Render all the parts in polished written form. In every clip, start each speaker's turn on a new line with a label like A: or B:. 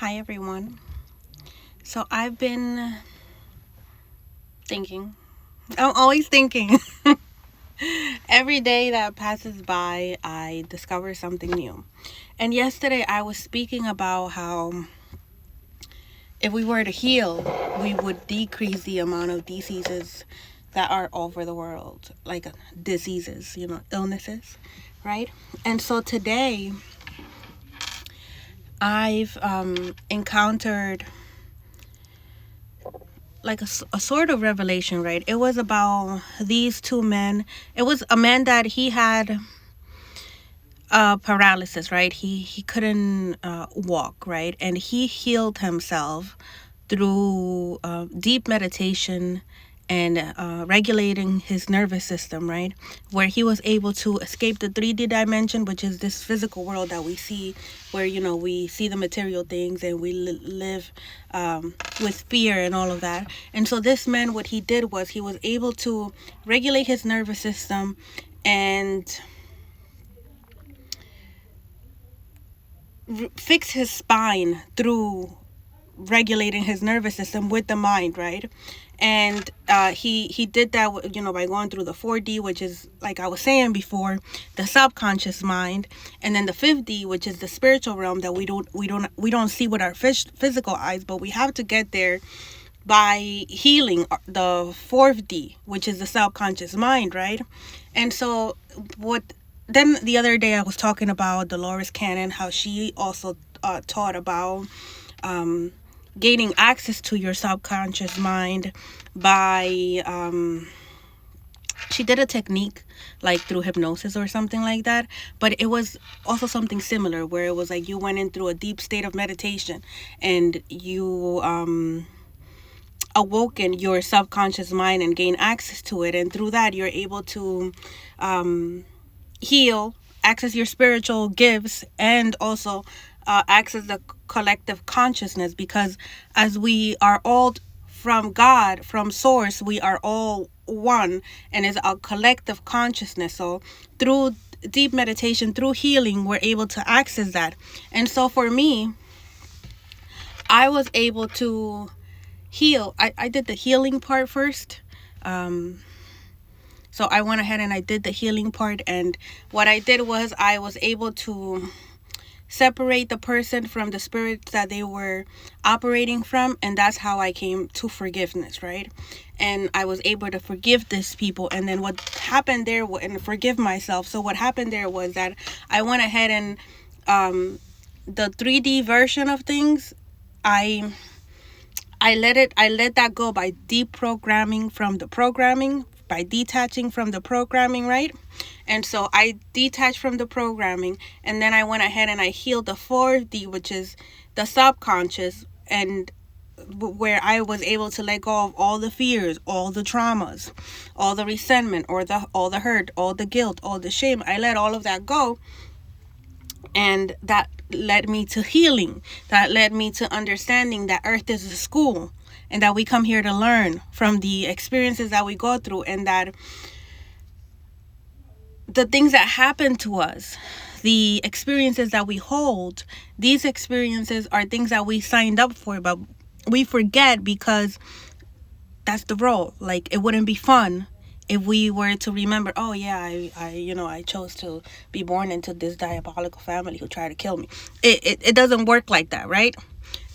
A: Hi, everyone. So I've been thinking. I'm always thinking. Every day that passes by, I discover something new. And yesterday, I was speaking about how if we were to heal, we would decrease the amount of diseases that are over the world, like diseases, illnesses, right? And so today, I've encountered like a sort of revelation, right? It was about these two men. It was a man that he had paralysis, right? He couldn't walk, right? And he healed himself through deep meditation and regulating his nervous system, right? Where he was able to escape the 3D dimension, which is this physical world that we see, where, we see the material things and we live with fear and all of that. And so this man, what he did was he was able to regulate his nervous system and fix his spine through regulating his nervous system with the mind, right? And he did that, by going through the 4D, which is, like I was saying before, the subconscious mind, and then the 5D, which is the spiritual realm that we don't see with our physical eyes, but we have to get there by healing the 4D, which is the subconscious mind, right? And so what then the other day I was talking about Dolores Cannon, how she also taught about gaining access to your subconscious mind by she did a technique like through hypnosis or something like that, but it was also something similar where it was like you went in through a deep state of meditation and you awoken your subconscious mind and gain access to it, and through that you're able to heal, access your spiritual gifts, and also access the collective consciousness, because as we are all from God, from source, we are all one, and it's a collective consciousness. So through deep meditation, through healing, we're able to access that. And so for me, I was able to heal. I did the healing part first. So I went ahead and I did the healing part. And what I did was I was able to separate the person from the spirits that they were operating from. And that's how I came to forgiveness, right? And I was able to forgive these people. And then what happened there, and forgive myself. So what happened there was that I went ahead and the 3D version of things, I let that go by deprogramming from the programming, by detaching from the programming, right? And so I detached from the programming, and then I went ahead and I healed the 4D, which is the subconscious, and where I was able to let go of all the fears, all the traumas, all the resentment, or all the hurt, all the guilt, all the shame. I let all of that go, and that led me to healing. That led me to understanding that Earth is a school, and that we come here to learn from the experiences that we go through, and that the things that happen to us, the experiences that we hold, these experiences are things that we signed up for, but we forget because that's the role. Like, it wouldn't be fun if we were to remember, oh yeah, I chose to be born into this diabolical family who tried to kill me. It doesn't work like that, right?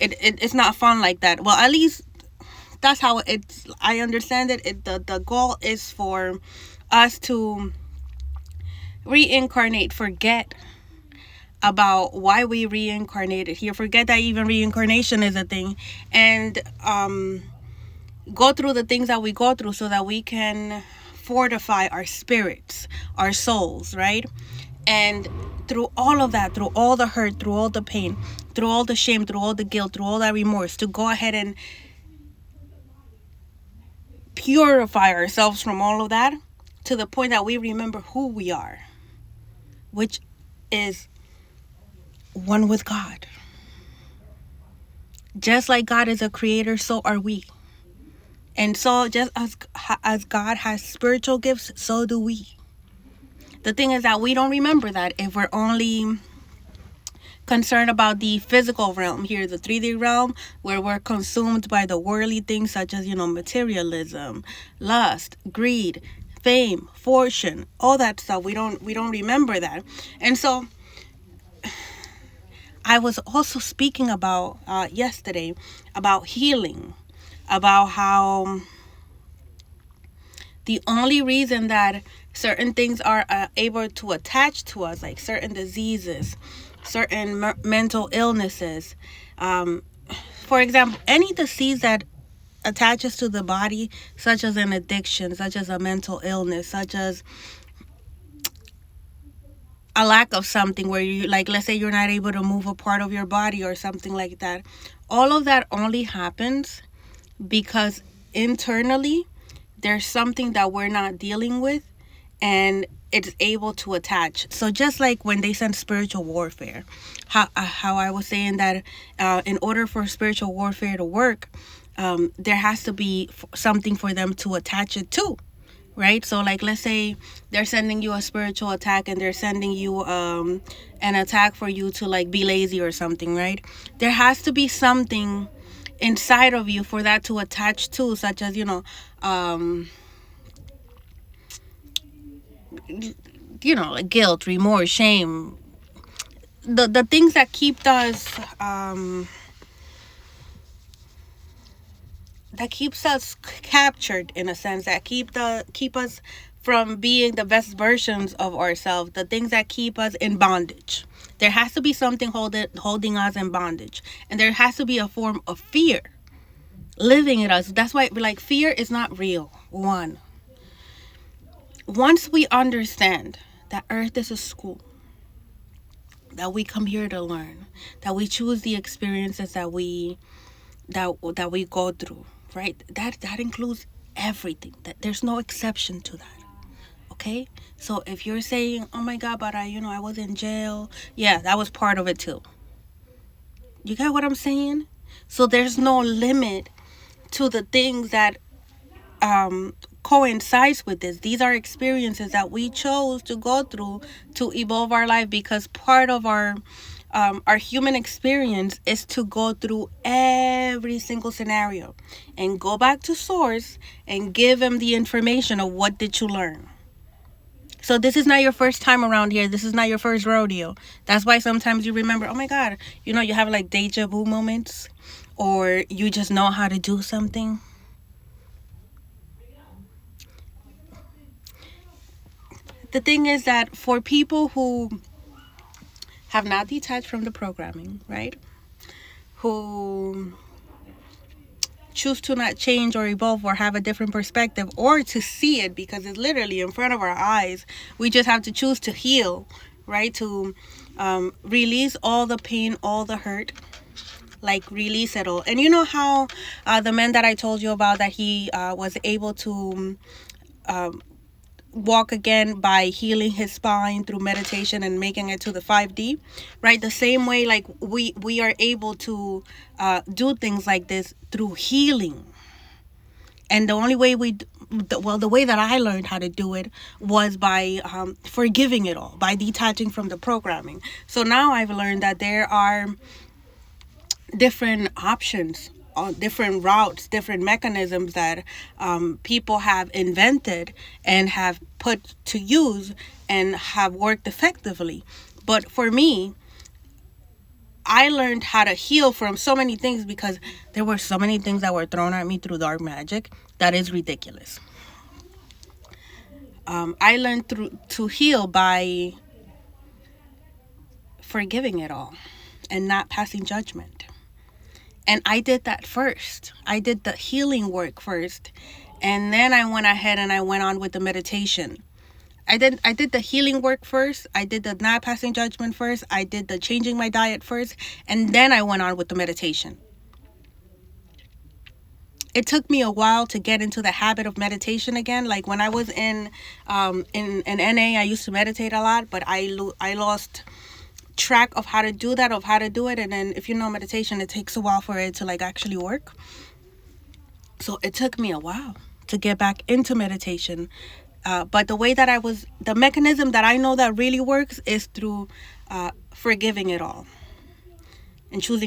A: It's not fun like that. Well, at least that's how I understand it. The goal is for us to reincarnate, forget about why we reincarnated here, forget that even reincarnation is a thing, and go through the things that we go through so that we can fortify our spirits, our souls, right? And through all of that, through all the hurt, through all the pain, through all the shame, through all the guilt, through all that remorse, to go ahead and purify ourselves from all of that to the point that we remember who we are, which is one with God. Just like God is a creator, so are we. And so just as God has spiritual gifts, so do we. The thing is that we don't remember that if we're only concerned about the physical realm here, the 3D realm, where we're consumed by the worldly things such as, materialism, lust, greed, fame, fortune, all that stuff. We don't remember that. And so I was also speaking about yesterday about healing, about how the only reason that certain things are able to attach to us, like certain diseases, certain mental illnesses, for example, any disease that attaches to the body, such as an addiction, such as a mental illness, such as a lack of something where you, like, let's say you're not able to move a part of your body or something like that. All of that only happens because internally there's something that we're not dealing with, and it's able to attach. So just like when they send spiritual warfare, how I was saying that in order for spiritual warfare to work, there has to be something for them to attach it to, right? So like, let's say they're sending you a spiritual attack and they're sending you an attack for you to like be lazy or something, right? There has to be something inside of you for that to attach to, such as like guilt, remorse, shame, the things that keep us that keeps us captured, in a sense, that keep us from being the best versions of ourselves, the things that keep us in bondage. There has to be something holding us in bondage, and there has to be a form of fear living in us. That's why, like, fear is not real. Once we understand that Earth is a school, that we come here to learn, that we choose the experiences that we go through, right? That includes everything. That there's no exception to that. Okay? So if you're saying, "Oh my God, but I was in jail," yeah, that was part of it too. You get what I'm saying? So there's no limit to the things that coincides with this. These are experiences that we chose to go through to evolve our life, because part of our human experience is to go through every single scenario and go back to source and give them the information of what did you learn. So this is not your first time around here. This is not your first rodeo. That's why sometimes you remember, oh my God, you have like deja vu moments, or you just know how to do something. The thing is that for people who have not detached from the programming, right? Who choose to not change or evolve or have a different perspective, or to see it because it's literally in front of our eyes. We just have to choose to heal, right? To release all the pain, all the hurt, like release it all. And you know how the man that I told you about, that he was able to walk again by healing his spine through meditation and making it to the 5D, right? The same way, like we are able to do things like this through healing. And the only way the way that I learned how to do it was by forgiving it all, by detaching from the programming. So now I've learned that there are different options, different routes, different mechanisms that people have invented and have put to use and have worked effectively. But for me, I learned how to heal from so many things because there were so many things that were thrown at me through dark magic that is ridiculous. I learned to heal by forgiving it all and not passing judgment. And I did that first. I did the healing work first. And then I went ahead and I went on with the meditation. I did the healing work first. I did the not passing judgment first. I did the changing my diet first. And then I went on with the meditation. It took me a while to get into the habit of meditation again. Like when I was in NA, I used to meditate a lot, but I lost track of how to do it. And then if you know meditation, it takes a while for it to like actually work. So it took me a while to get back into meditation. But the mechanism that I know that really works is through forgiving it all. and choosing